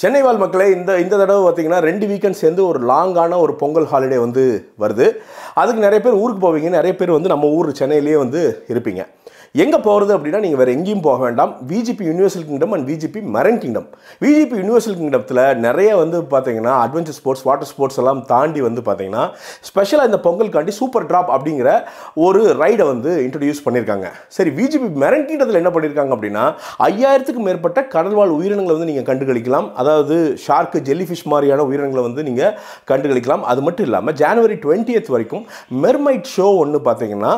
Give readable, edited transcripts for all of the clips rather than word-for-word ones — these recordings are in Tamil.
சென்னை வாழ் மக்களே இந்த தடவை பார்த்தீங்கன்னா 2 வீக்கெண்ட் சேர்ந்து ஒரு லாங்கான ஒரு பொங்கல் ஹாலிடே வந்து வருது. அதுக்கு நிறைய பேர் ஊருக்கு போவீங்க, நிறைய பேர் வந்து நம்ம ஊர் சென்னையிலேயே வந்து இருப்பீங்க. எங்கே போகிறது அப்படின்னா நீங்கள் வேறு எங்கேயும் போக வேண்டாம். VGP universal kingdom and VGP marine kingdom. VGP universal கிங்டத்தில் நிறைய வந்து பார்த்தீங்கன்னா அட்வென்ச்சர் ஸ்போர்ட்ஸ், வாட்டர் ஸ்போர்ட்ஸ் எல்லாம் தாண்டி வந்து பார்த்தீங்கன்னா ஸ்பெஷலாக இந்த பொங்கலுக்காண்டி சூப்பர் ட்ராப் அப்படிங்கிற ஒரு ரைடை வந்து இன்ட்ரடியூஸ் பண்ணியிருக்காங்க. சரி, விஜிபி மெரைன் கிங்டத்தில் என்ன பண்ணியிருக்காங்க அப்படின்னா 5000க்கும் மேற்பட்ட கடல்வாழ் உயிரினங்களை வந்து நீங்கள் கண்டுகளிக்கலாம். அதாவது ஷார்க்கு, ஜெல்லிஃபிஷ் மாதிரியான உயிரினங்களை வந்து நீங்கள் கண்டுகளிக்கலாம். அது மட்டும் இல்லாமல் ஜனவரி 20th வரைக்கும் மெர்மைட் ஷோ ஒன்று பார்த்தீங்கன்னா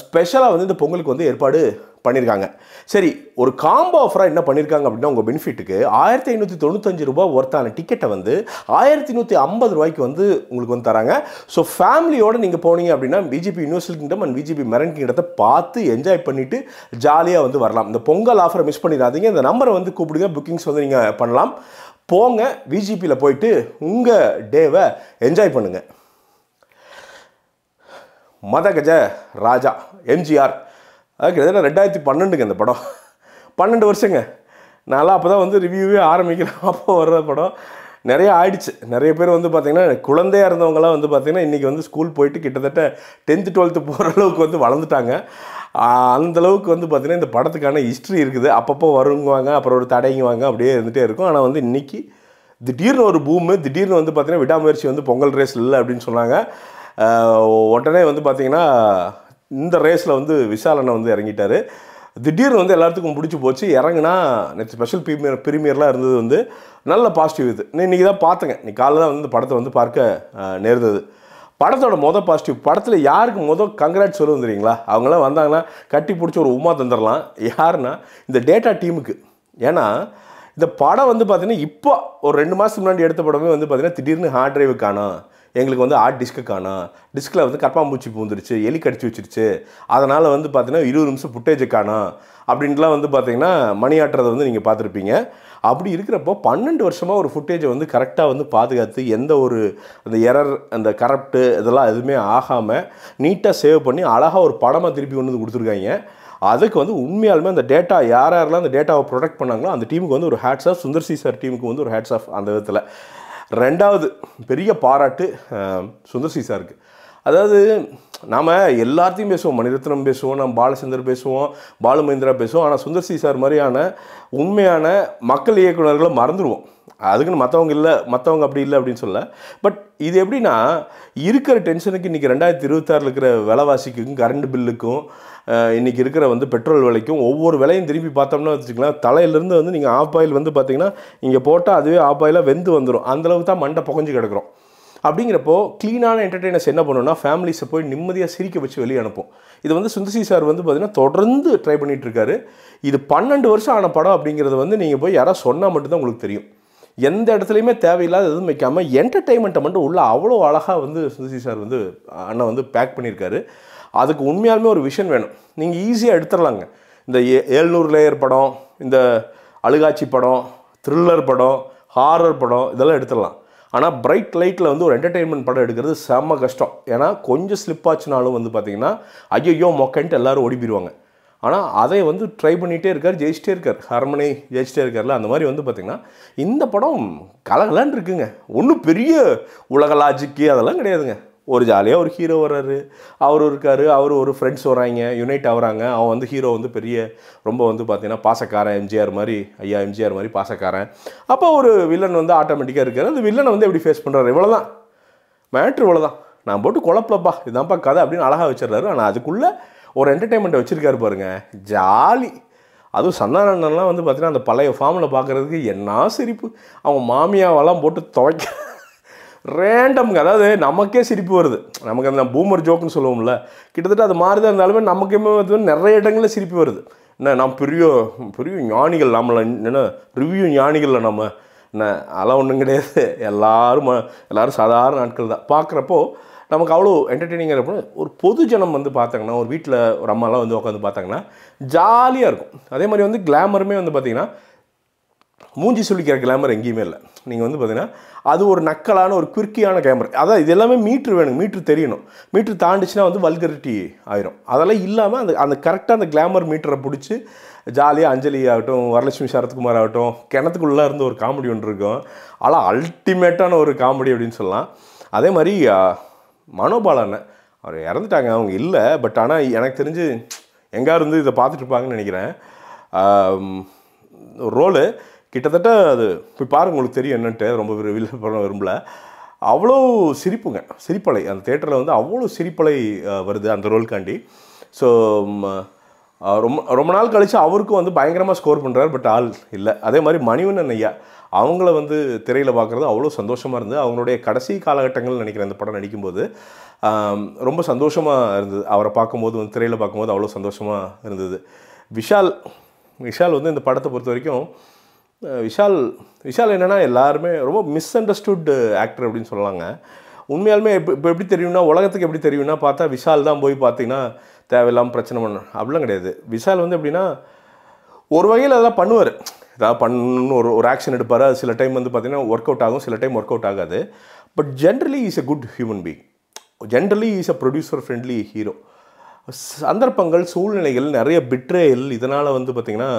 ஸ்பெஷலாக வந்து இந்த பொங்கலுக்கு வந்து ஏற்பாடு பண்ணியிருக்காங்க. சரி, ஒரு காம்போ ஆஃபராக என்ன பண்ணியிருக்காங்க அப்படின்னா உங்கள் பெனிஃபிட்டுக்கு 1595 ரூபாய் ஒர்த்தான டிக்கெட்டை வந்து 1150 ரூபாய்க்கு வந்து உங்களுக்கு வந்து தராங்க. ஸோ ஃபேமிலியோடு நீங்கள் போனீங்க அப்படின்னா VGP universal kingdom and VGP marine கிங்டத்தை பார்த்து என்ஜாய் பண்ணிவிட்டு ஜாலியாக வந்து வரலாம். இந்த பொங்கல் ஆஃபரை மிஸ் பண்ணிடாதீங்க. இந்த நம்பரை வந்து கூப்பிடுங்க, புக்கிங்ஸ் வந்து நீங்கள் பண்ணலாம். போங்க, விஜிபியில் போயிட்டு உங்கள் டேவை என்ஜாய் பண்ணுங்கள். மதகஜ ராஜா எம்ஜிஆர், அது கிட்டத்தட்ட 2012ங்க இந்த படம். 12 வருஷங்க. நான்லாம் அப்போ தான் வந்து ரிவ்யூவே ஆரம்பிக்கிறேன். அப்போ வர்ற படம் நிறைய ஆயிடுச்சு. நிறைய பேர் வந்து பார்த்திங்கன்னா குழந்தையாக இருந்தவங்களாம் வந்து பார்த்திங்கன்னா இன்றைக்கி வந்து ஸ்கூல் போயிட்டு கிட்டத்தட்ட 10th 12th போகிற அளவுக்கு வந்து வளர்ந்துட்டாங்க. அந்தளவுக்கு வந்து பார்த்திங்கன்னா இந்த படத்துக்கான ஹிஸ்ட்ரி இருக்குது. அப்பப்போ வருங்குவாங்க, அப்புறம் ஒரு தடைங்குவாங்க, அப்படியே இருந்துகிட்டே இருக்கும். ஆனால் வந்து இன்றைக்கி திடீர்னு ஒரு பூமு, திடீர்னு வந்து பார்த்திங்கன்னா விடாமுயற்சி வந்து பொங்கல் ரேஸ் இல்லை அப்படின்னு சொன்னாங்க. உடனே வந்து பார்த்திங்கன்னா இந்த ரேஸில் வந்து விஷாலனை வந்து இறங்கிட்டார். திடீர்னு வந்து எல்லாத்துக்கும் பிடிச்சி போச்சு. இறங்குனா நேற்று ஸ்பெஷல் ப்ரீமியர்லாம் இருந்தது வந்து நல்ல பாசிட்டிவ். இது இன்றைக்கி தான் பார்த்தேங்க. இன்னைக்கு காலையில் தான் வந்து படத்தை வந்து பார்க்க நேர்ந்தது. படத்தோட பாசிட்டிவ், படத்தில் யாருக்கு கங்க்ராட்ஸ் சொல்லுவோம் தெரியுங்களா? அவங்களாம் வந்தாங்கன்னா கட்டி பிடிச்சி ஒரு உமா தந்துடலாம். யாருன்னா இந்த டேட்டா டீமுக்கு. ஏன்னா இந்த படம் வந்து பார்த்திங்கன்னா இப்போ ஒரு 2 மாதத்துக்கு முன்னாடி எடுத்த படமே வந்து பார்த்திங்கன்னா திடீர்னு ஹார்ட் டிரைவு காணோம், எங்களுக்கு வந்து ஹார்ட் டிஸ்க்கு காணோம், டிஸ்கில் வந்து கற்பாம்பூச்சி பூந்துருச்சு, எலி கடிச்சு வச்சிருச்சு, அதனால் வந்து பார்த்திங்கன்னா 20 நிமிஷம் ஃபுட்டேஜை காணோம் அப்படின்ட்டுலாம் வந்து பார்த்திங்கன்னா மணி ஆட்டுறதை வந்து நீங்கள் பார்த்துருப்பீங்க. அப்படி இருக்கிறப்போ 12 வருஷமாக ஒரு ஃபுட்டேஜை வந்து கரெக்டாக வந்து பாதுகாத்து எந்த ஒரு அந்த எரர், அந்த கரப்ட்டு இதெல்லாம் எதுவுமே ஆகாமல் நீட்டாக சேவ் பண்ணி அழகாக ஒரு படமாக திருப்பி கொண்டு வந்து கொடுத்துருக்காங்க. அதுக்கு வந்து உண்மையாலுமே அந்த டேட்டா யாரெல்லாம் அந்த டேட்டாவை ப்ரொடெக்ட் பண்ணாங்களோ அந்த டீமுக்கு வந்து ஒரு hats off. Sundar C sir டீமுக்கு வந்து ஒரு ஹேட்ஸ் ஆஃப் அந்த விதத்தில். ரெண்டாவது பெரிய பாராட்டு சுந்தர் சி சாருக்கு. அதாவது நாம் எல்லாத்தையும் பேசுவோம், மணிரத்னம் பேசுவோம், நம்ம பாலச்சந்தர் பேசுவோம், பாலுமகேந்திரா பேசுவோம். ஆனால் சுந்தர் சி சார் மாதிரியான உண்மையான மக்கள் இயக்குநர்களை மறந்துடுவோம். அதுக்குன்னு மற்றவங்க அப்படி இல்லை அப்படின்னு சொல்ல. பட் இது எப்படின்னா இருக்கிற டென்ஷனுக்கு இன்றைக்கி 2026 இருக்கிற விலைவாசிக்கும் கரண்ட் பில்லுக்கும் இன்றைக்கி இருக்கிற வந்து பெட்ரோல் விலைக்கும் ஒவ்வொரு விலையும் திரும்பி பார்த்தோம்னா வச்சுக்கலாம், தலையிலேருந்து வந்து நீங்கள் ஆஃப் ஆயில் வந்து பார்த்திங்கன்னா இங்கே போட்டால் அதுவே ஆஃப் ஆயிலாக வெந்து வந்துடும். அந்தளவுக்கு தான் மண்டை புகஞ்சு கிடக்கிறோம். அப்படிங்கிறப்போ க்ளீனான என்டர்டெய்னர்ஸ் என்ன பண்ணணும்னா ஃபேமிலிஸை போய் நிம்மதியாக சிரிக்க வச்சு வெளியே அனுப்போம். இது வந்து சுந்தர் சி சார் வந்து பார்த்திங்கன்னா தொடர்ந்து ட்ரை பண்ணிகிட்ருக்காரு. இது 12 வருஷம் ஆன படம் அப்படிங்கிறது வந்து நீங்கள் போய் யாராவது சொன்னால் மட்டும்தான் உங்களுக்கு தெரியும். எந்த இடத்துலையுமே தேவையில்லாத எதுவும் வைக்காமல் என்டர்டெயின்மெண்ட்டை மட்டும் உள்ள அவ்வளோ அழகாக வந்து சுந்தர் சி சார் வந்து அண்ணன் வந்து பேக் பண்ணியிருக்காரு. அதுக்கு உண்மையாலுமே ஒரு விஷன் வேணும். நீங்கள் ஈஸியாக எடுத்துடலாங்க. இந்த 700 லேயர் படம், இந்த அழுகாட்சி படம், த்ரில்லர் படம், ஹாரர் படம் இதெல்லாம் எடுத்துடலாம். ஆனால் பிரைட் லைட்டில் வந்து ஒரு என்டர்டெயின்மெண்ட் படம் எடுக்கிறது செம்ம கஷ்டம். ஏன்னா கொஞ்சம் ஸ்லிப் ஆச்சுனாலும் வந்து பார்த்திங்கன்னா ஐயோ மொக்கன்ட்டு எல்லோரும் ஓடி போயிடுவாங்க. ஆனால் அதை வந்து ட்ரை பண்ணிகிட்டே இருக்கார், ஜெயிச்சிட்டே இருக்கார். ஹரமனை ஜெயிச்சிட்டே இருக்கார்ல, அந்த மாதிரி வந்து பார்த்திங்கன்னா இந்த படம் கலகலான்னு இருக்குங்க. ஒன்றும் பெரிய உலக லாஜிக்கு அதெல்லாம் கிடையாதுங்க. ஒரு ஜாலியாக ஒரு ஹீரோ வர்றாரு, அவர் இருக்கார், அவர் ஒரு ஃப்ரெண்ட்ஸ் வராங்க, யுனைட் ஆகுறாங்க. அவன் வந்து ஹீரோ வந்து பெரிய ரொம்ப வந்து பார்த்திங்கன்னா பாசக்காரன், எம்ஜிஆர் மாதிரி, ஐயா எம்ஜிஆர் மாதிரி பாசக்காரன். அப்போ ஒரு வில்லன் வந்து ஆட்டோமேட்டிக்காக இருக்கார். அந்த வில்லனை வந்து எப்படி ஃபேஸ் பண்ணுறாரு, இவ்வளோதான் மேட்ரு, இவ்வளோதான். நான் போட்டு குழப்பலப்பா, இதுதான்ப்பா கதை அப்படின்னு அழகாக வச்சிடறாரு. ஆனால் அதுக்குள்ளே ஒரு என்டர்டெயின்மெண்ட்டை வச்சுருக்காரு பாருங்கள், ஜாலி. அதுவும் சந்தானம்லாம் வந்து பார்த்திங்கன்னா அந்த பழைய ஃபார்மில் பார்க்குறதுக்கு என்ன சிரிப்பு. அவங்க மாமியாவெல்லாம் போட்டு துவைக்க ரேண்டம்ங்க. அதாவது நமக்கே சிரிப்பு வருது. நமக்கு அந்த பூமர் ஜோக்குன்னு சொல்லுவோம்ல, கிட்டத்தட்ட அது மாதிரி தான் இருந்தாலுமே நமக்குமே வந்து நிறைய இடங்களில் சிரிப்பு வருது. என்ன நம்ம பெரிய பெரிய ஞானிகள், நம்மளை என்ன ரிவ்யூ ஞானிகளில் நம்ம என்ன அதெல்லாம் ஒன்றும் கிடையாது. எல்லோரும் சாதாரண நாட்கள் தான். பார்க்குறப்போ நமக்கு அவ்வளோ என்டர்டெய்னிங்காக இருக்கும். ஒரு பொது ஜனம் வந்து பார்த்தாங்கன்னா, ஒரு வீட்டில் ஒரு அம்மாலாம் வந்து உட்காந்து பார்த்தாங்கன்னா ஜாலியாக இருக்கும். அதே மாதிரி வந்து கிளாமருமே வந்து பார்த்திங்கன்னா மூஞ்சி சொல்லிக்கிற கிளாமர் எங்கேயுமே இல்லை. நீங்கள் வந்து பார்த்திங்கன்னா அது ஒரு நக்கலான ஒரு குறுக்கியான கேமரா. அதான் இது எல்லாமே மீட்ரு வேணும், மீட்ரு தெரியணும். மீட்ரு தாண்டிச்சுன்னா வந்து வல்கரிட்டி ஆயிரும். அதெல்லாம் இல்லாமல் அந்த கரெக்டாக அந்த கிளாமர் மீட்டரை பிடிச்சி ஜாலியாக அஞ்சலி ஆகட்டும், வரலட்சுமி சரத்குமார் ஆகட்டும், கிணத்துக்குள்ளே இருந்து ஒரு காமெடி ஒன்று இருக்கும். ஆனால் அல்டிமேட்டான ஒரு காமெடி அப்படின்னு சொல்லலாம். அதே மாதிரி மனோபாலன் அவர் இறந்துட்டாங்க, அவங்க இல்லை. பட் ஆனால் எனக்கு தெரிஞ்சு எங்கே இருந்து இதை பார்த்துட்ருப்பாங்கன்னு நினைக்கிறேன். ரோலு கிட்டத்தட்ட அது போய் பாருங்க, உங்களுக்கு தெரியும் என்னன்ட்டு. ரொம்ப பண்ண விரும்பல. அவ்வளோ சிரிப்புங்க, சிரிப்பலை அந்த தேட்டரில் வந்து அவ்வளோ சிரிப்பலை வருது அந்த ரோலுக்காண்டி. ஸோ ரொம்ப ரொம்ப நாள் கழித்து அவருக்கும் வந்து பயங்கரமாக ஸ்கோர் பண்ணுறாரு. பட் ஆள் இல்லை. அதே மாதிரி மணிவண்ணன் ஐயா அவங்கள வந்து திரையில் பார்க்குறது அவ்வளோ சந்தோஷமாக இருந்தது. அவங்களுடைய கடைசி காலகட்டங்கள் நினைக்கிறேன் இந்த படம் நடிக்கும்போது ரொம்ப சந்தோஷமாக இருந்தது. அவரை பார்க்கும்போது வந்து திரையில் பார்க்கும்போது அவ்வளோ சந்தோஷமாக இருந்தது. விஷால் வந்து இந்த படத்தை பொறுத்த வரைக்கும் விஷால் என்னென்னா எல்லாருமே ரொம்ப மிஸ் அண்டர்ஸ்டுட் ஆக்டர் அப்படின்னு சொல்லலாங்க. உண்மையாலுமே இப்போ எப்படி தெரியும்னா, உலகத்துக்கு எப்படி தெரியும்னா பார்த்தா விஷால் தான் போய் பார்த்தீங்கன்னா தேவையில்லாமல் பிரச்சனை பண்ண அப்படிலாம் கிடையாது. விஷால் வந்து எப்படின்னா ஒரு வகையில் அதெல்லாம் பண்ணுவார். ஏதாவது பண்ணணும்னு ஒரு ஆக்ஷன் எடுப்பார். அது சில டைம் வந்து பார்த்திங்கன்னா ஒர்க் அவுட் ஆகும், சில டைம் ஒர்க் அவுட் ஆகாது. But generally is a good human being. Generally is a producer friendly hero. சந்தர்ப்பங்கள், சூழ்நிலைகள், நிறைய பிட்ரேயல், இதனால் வந்து பார்த்திங்கன்னா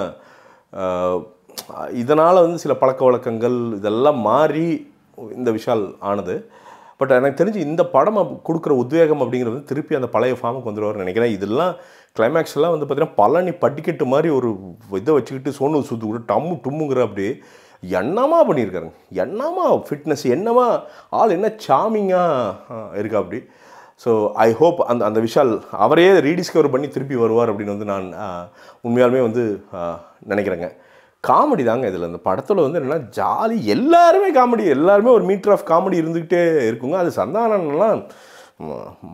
இதனால் வந்து சில பழக்க வழக்கங்கள் இதெல்லாம் மாறி இந்த விஷால் ஆனது. பட் எனக்கு தெரிஞ்சு இந்த படம் கொடுக்குற உத்வேகம் அப்படிங்கிறது திருப்பி அந்த பழைய ஃபார்முக்கு வந்துடுவார்னு நினைக்கிறேன். இதெல்லாம் கிளைமேக்ஸ் எல்லாம் வந்து பார்த்திங்கன்னா பழனி படிக்கட்டு மாதிரி ஒரு இதை வச்சுக்கிட்டு சோனு சூத்து கூட டம்மு டும்முங்கிற அப்படி என்னமா பண்ணியிருக்காருங்க. என்னமா ஃபிட்னஸ், என்னமா ஆள், என்ன சாமிங்காக இருக்கா அப்படி. ஸோ ஐ ஹோப் அந்த விஷால் அவரையே ரீடிஸ்கவர் பண்ணி திருப்பி வருவார் அப்படின்னு வந்து நான் உண்மையாலுமே வந்து நினைக்கிறேங்க. காமெடி தாங்க இதில். இந்த படத்தில் வந்து என்னென்னா ஜாலி, எல்லாருமே காமெடி, எல்லாருமே ஒரு மீட்டர் ஆஃப் காமெடி இருந்துக்கிட்டே இருக்குங்க. அது சந்தானம்லாம்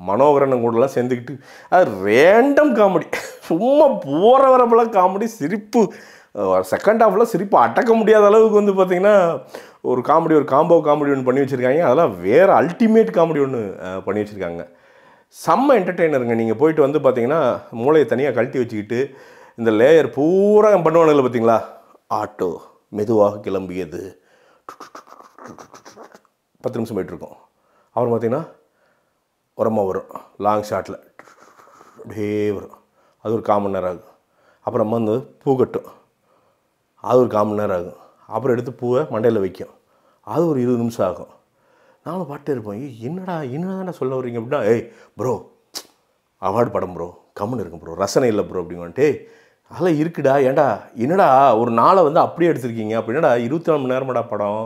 மனோகரன் கூடலாம் சேர்ந்துக்கிட்டு அது ரேண்டம் காமெடி, சும்மா போகிற வரப்பெல்லாம் காமெடி, சிரிப்பு செகண்ட் ஹாஃபில் சிரிப்பு அடக்க முடியாத அளவுக்கு வந்து பார்த்திங்கன்னா ஒரு காமெடி, ஒரு காம்போ காமெடி ஒன்று பண்ணி வச்சுருக்காங்க. அதெல்லாம் வேறு அல்டிமேட் காமெடி ஒன்று பண்ணி வச்சுருக்காங்க. செம்ம என்டர்டெய்னருங்க. நீங்கள் போயிட்டு வந்து பார்த்தீங்கன்னா மூளையை தனியாக கழட்டி வச்சுக்கிட்டு இந்த லேயர் பூரா பண்ணுவானுங்கள பார்த்தீங்களா, ஆட்டோ மெதுவாக கிளம்பியது 10 நிமிஷம் போயிட்டுருக்கோம். அப்புறம் பார்த்திங்கன்னா உரமாக வரும் லாங் ஷாட்டில் அப்படியே வரும். அது ஒரு 1/4 மணி நேரம் ஆகும். அப்புறமா வந்து பூ கட்டும், அது ஒரு 1/4 மணி நேரம் ஆகும். அப்புறம் எடுத்து பூவை மண்டையில் வைக்கும், அது ஒரு 20 நிமிஷம் ஆகும். நானும் பாட்டே இருப்பேன், என்னடா தானே சொல்ல வர்றீங்க அப்படின்னா, ஏய் ப்ரோ அவார்டு படம் ப்ரோ, கம்முன்னு இருக்கும் ப்ரோ, ரசனை இல்லை ப்ரோ அப்படின்ட்டு. அதெல்லாம் இருக்குடா, ஏண்டா என்னடா ஒரு நாளை வந்து அப்படியே எடுத்துருக்கீங்க அப்படின்னாடா 24 மணி நேரமாடா படம்,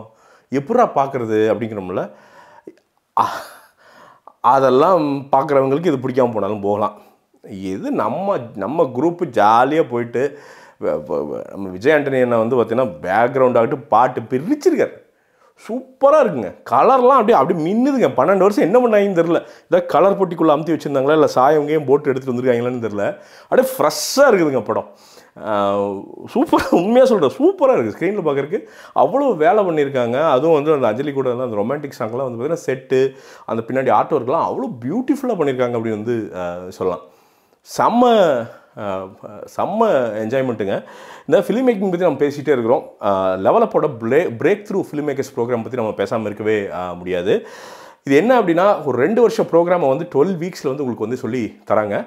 எப்படா பார்க்குறது அப்படிங்கிறோம்ல. அதெல்லாம் பார்க்குறவங்களுக்கு இது பிடிக்காமல் போனாலும் போகலாம். இது நம்ம குரூப்பு ஜாலியாக போயிட்டு நம்ம விஜய் ஆண்டனி அண்ணா வந்து பார்த்திங்கன்னா பேக்ரவுண்ட் ஆகிட்டு பாட்டு பிரிச்சிருக்காரு, சூப்பராக இருக்குங்க. கலர்லாம் அப்படியே மின்னுதுங்க. 12 வருஷம் என்ன பண்ணாங்கன்னு தெரில. இதான் கலர் பொட்டிக்குள்ளே அமுத்தி வச்சுருந்தாங்களா இல்லை சாயவங்கேயும் போட்டு எடுத்துகிட்டு வந்துருக்காங்களான்னு தெரில. அப்படியே ஃப்ரெஷ்ஷாக இருக்குதுங்க படம். சூப்பராக, உண்மையாக சொல்கிறேன், சூப்பராக இருக்குது. ஸ்க்ரீனில் பார்க்குறதுக்கு அவ்வளோ வேலை பண்ணியிருக்காங்க. அதுவும் வந்து அந்த அஞ்சலி கூட அந்த ரொமான்டிக் சாங்லாம் வந்து பார்த்திங்கன்னா செட்டு, அந்த பின்னாடி ஆர்ட் ஒர்க்லாம் அவ்வளோ பியூட்டிஃபுல்லாக பண்ணியிருக்காங்க அப்படின்னு வந்து சொல்லலாம். செம்ம என்ஜாய்மெண்ட்டுங்க. இந்த ஃபிலிம் மேக்கிங் பற்றி நம்ம பேசிகிட்டே இருக்கிறோம். லெவலப்போட breakthrough filmmakers program பற்றி நம்ம பேசாமல் இருக்கவே முடியாது. இது என்ன அப்படின்னா, ஒரு 2 வருஷம் ப்ரோக்ராமை வந்து 12 வீக்ஸில் வந்து உங்களுக்கு வந்து சொல்லி தராங்க.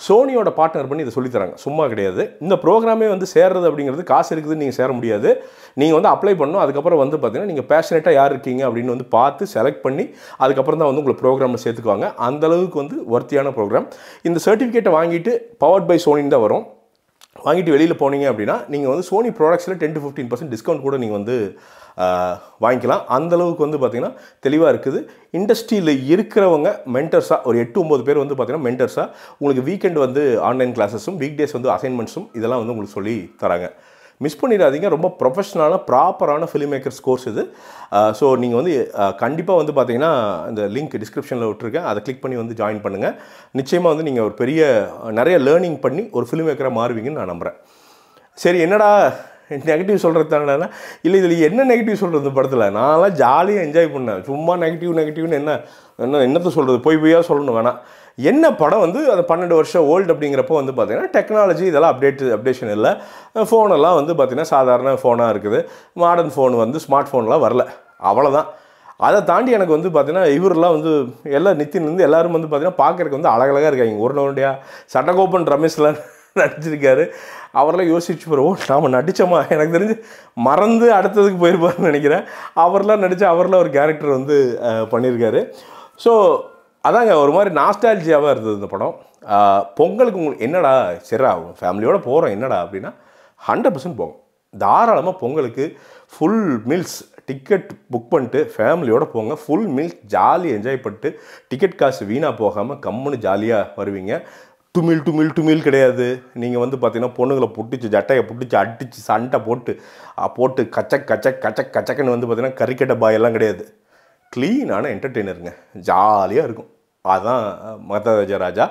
சோனியோட பார்ட்னர் பண்ணி இதை சொல்லித்தராங்க, சும்மா கிடையாது. இந்த ப்ரோக்ராமே வந்து சேர்றது அப்படிங்கிறது காசு இருக்குதுன்னு நீங்கள் சேர முடியாது. நீங்கள் வந்து அப்ளை பண்ணணும். அதுக்கப்புறம் வந்து பார்த்தீங்கன்னா நீங்கள் பேஷனேட்டாக யார் இருக்கீங்க அப்படின்னு வந்து பார்த்து செலக்ட் பண்ணி அதுக்கப்புறம் தான் வந்து உங்களை ப்ரோக்ராமில் சேர்த்துக்குவாங்க. அந்தளவுக்கு வந்து ஒர்த்தியான ப்ரோக்ராம். இந்த சர்டிஃபிகேட்டை வாங்கிட்டு பவர்ட் பை சோனின்னு தான் வரும். வாங்கிட்டு வெளியில் போனீங்க அப்படின்னா நீங்கள் வந்து சோனி ப்ராடக்ட்ஸில் 10 to 15% டிஸ்கவுண்ட் கூட நீங்கள் வந்து வாங்கிக்கலாம். அந்தளவுக்கு வந்து பார்த்திங்கன்னா தெளிவாக இருக்குது. இண்டஸ்ட்ரியில் இருக்கிறவங்க மென்டர்ஸாக ஒரு 8-9 பேர் வந்து பார்த்திங்கன்னா மென்டர்ஸாக உங்களுக்கு வீக்கெண்ட் வந்து ஆன்லைன் கிளாஸஸும் வீக் டேஸ் வந்து அசைன்மெண்ட்ஸும் இதெல்லாம் வந்து உங்களுக்கு சொல்லி தராங்க. மிஸ் பண்ணிடாதீங்க. ரொம்ப ப்ரொஃபஷ்னலான ப்ராப்பரான ஃபிலிம் மேக்கர்ஸ் கோர்ஸ் இது. ஸோ நீங்கள் வந்து கண்டிப்பாக வந்து பார்த்தீங்கன்னா இந்த லிங்க் டிஸ்கிரிப்ஷனில் விட்டுருக்கேன், அதை கிளிக் பண்ணி வந்து ஜாயின் பண்ணுங்கள். நிச்சயமாக வந்து நீங்கள் ஒரு நிறைய லேர்னிங் பண்ணி ஒரு ஃபிலிம் மேக்கராக மாறுவீங்கன்னு நான் நம்புகிறேன். சரி, என்னடா நெகட்டிவ் சொல்கிறது தானே? இல்லை, இதில் என்ன நெகட்டிவ் சொல்கிறது இந்த படத்தில்? நான்லாம் ஜாலியாக என்ஜாய் பண்ணேன். சும்மா நெகட்டிவ்னு என்னத்தை சொல்கிறது, பொய்யா சொல்லணும் வேணாம். என்ன படம் வந்து அது 12 வருஷம் ஓல்டு அப்படிங்கிறப்போ வந்து பார்த்திங்கன்னா டெக்னாலஜி இதெல்லாம் அப்டேஷன் இல்லை. ஃபோனெல்லாம் வந்து பார்த்திங்கன்னா சாதாரண ஃபோனாக இருக்குது. மாடர்ன் ஃபோன் வந்து ஸ்மார்ட் ஃபோன்லாம் வரல, அவ்வளோதான். அதை தாண்டி எனக்கு வந்து பார்த்திங்கன்னா இவரெல்லாம் வந்து எல்லாம் நித்தின் வந்து எல்லோரும் வந்து பார்த்திங்கன்னா பார்க்குறதுக்கு வந்து அழகழகாக இருக்காங்க. ஒரு நோண்டியா சட்டகோப்பன் ரமேஷ்லாம் நடிச்சிருக்காரு. அவரெல்லாம் யோசிச்சு போகிறோம், நாம் நடித்தோமா, எனக்கு தெரிஞ்சு மறந்து அடுத்ததுக்கு போயிருப்பாருன்னு நினைக்கிறேன். அவரெல்லாம் நடித்து அவரெல்லாம் ஒரு கேரக்டர் வந்து பண்ணியிருக்காரு. ஸோ அதாங்க ஒரு மாதிரி நாஸ்டாலஜியாவாக இருந்தது இந்த படம். பொங்கலுக்கு உங்களுக்கு என்னடா சரிடா ஃபேமிலியோடு போகிறோம் என்னடா அப்படின்னா 100% போங்க. தாராளமாக பொங்கலுக்கு ஃபுல் மீல்ஸ் டிக்கெட் புக் பண்ணிட்டு ஃபேமிலியோடு போங்க. ஃபுல் மீல்ஸ் ஜாலி என்ஜாய் பண்ணிட்டு டிக்கெட் காசு வீணாக போகாமல் கம்முன்னு ஜாலியாக வருவீங்க. டுமில் கிடையாது. நீங்கள் வந்து பார்த்தீங்கன்னா பொண்ணுங்களை புட்டிச்சு ஜட்டையை புட்டிச்சு அடித்து சண்டை போட்டு கச்சக்குன்னு வந்து பார்த்தீங்கன்னா கறிக்கட்டை பாயெல்லாம் கிடையாது. க்ளீனான என்டர்டெய்னருங்க, ஜாலியாக இருக்கும். அதுதான் மகாராஜா.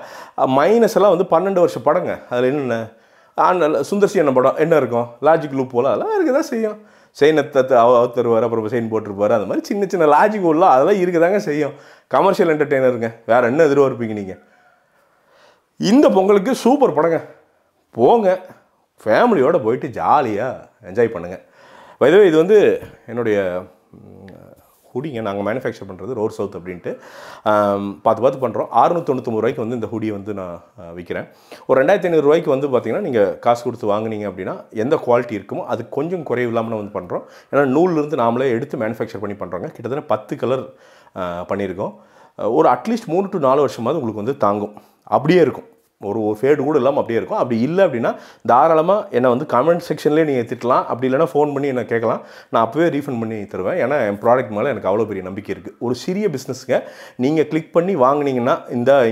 மைனஸ் எல்லாம் வந்து 12 வருஷம் படங்க. அதில் என்னென்ன சுந்தர்சி என்ன படம் என்ன இருக்கும், லாஜிக் லூப் போல் அதெல்லாம் இருக்க தான் செய்யும். செயினத்தை தருவார், அப்புறம் செயின் போட்டிருப்பார், அந்த மாதிரி சின்ன சின்ன லாஜிக் உள்ளலாம் அதெல்லாம் இருக்க தாங்க செய்யும். கமர்ஷியல் என்டர்டெய்னருங்க, வேறு என்ன எதிர்பார்ப்பீங்க நீங்கள்? இந்த பொங்கலுக்கு சூப்பர் படங்க, போங்க ஃபேமிலியோடு போயிட்டு ஜாலியாக என்ஜாய் பண்ணுங்கள். வைதவே இது வந்து என்னுடைய ஹுடிங்க, நாங்கள் மேனுஃபேக்சர் பண்ணுறது ரோட் சவுத் அப்படின்ட்டு பார்த்து பண்ணுறோம். 699 ரூபாய்க்கு வந்து இந்த ஹுடியை வந்து நான் விற்கிறேன். ஒரு 2500 ரூபாய்க்கு வந்து பார்த்திங்கன்னா நீங்கள் காசு கொடுத்து வாங்கினீங்க அப்படின்னா எந்த குவாலிட்டி இருக்குமோ அது கொஞ்சம் குறைவு இல்லாமல் வந்து பண்ணுறோம். ஏன்னா நூல்லேருந்து நாமளே எடுத்து மேனுஃபேக்சர் பண்ணி பண்ணுறோங்க. கிட்டத்தட்ட 10 கலர் பண்ணியிருக்கோம். ஒரு அட்லீஸ்ட் 3 to 4 வருஷமாவது உங்களுக்கு வந்து தாங்கும். அப்படியே இருக்கும், ஒரு ஃபேடு கூட இல்லாமல் அப்படியே இருக்கும். அப்படி இல்லை அப்படின்னா தாராளமாக என்னை வந்து கமெண்ட் செக்ஷன்லேயே நீங்கள் திட்டலாம். அப்படி இல்லைனா ஃபோன் பண்ணி என்னை கேட்கலாம், நான் அப்போவே ரீஃபண்ட் பண்ணி தருவேன். ஏன்னா என் ப்ராடக்ட் மேலே எனக்கு அவ்வளோ பெரிய நம்பிக்கை இருக்குது. ஒரு சிறிய பிஸ்னஸ்ங்க, நீங்கள் கிளிக் பண்ணி வாங்கினீங்கன்னா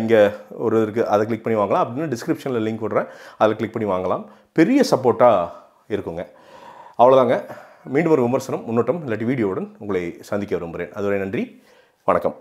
இங்கே ஒரு இருக்குது, அதை கிளிக் பண்ணி வாங்கலாம். அப்படின்னு டிஸ்கிரிப்ஷனில் லிங்க் விடுறேன், அதில் கிளிக் பண்ணி வாங்கலாம். பெரிய சப்போர்ட்டாக இருக்குங்க. அவ்வளோதாங்க. மீண்டும் ஒரு விமர்சனம், முன்னோட்டம் இல்லாட்டி வீடியோவுடன் உங்களை சந்திக்க விரும்புகிறேன். அதுவரை நன்றி, வணக்கம்.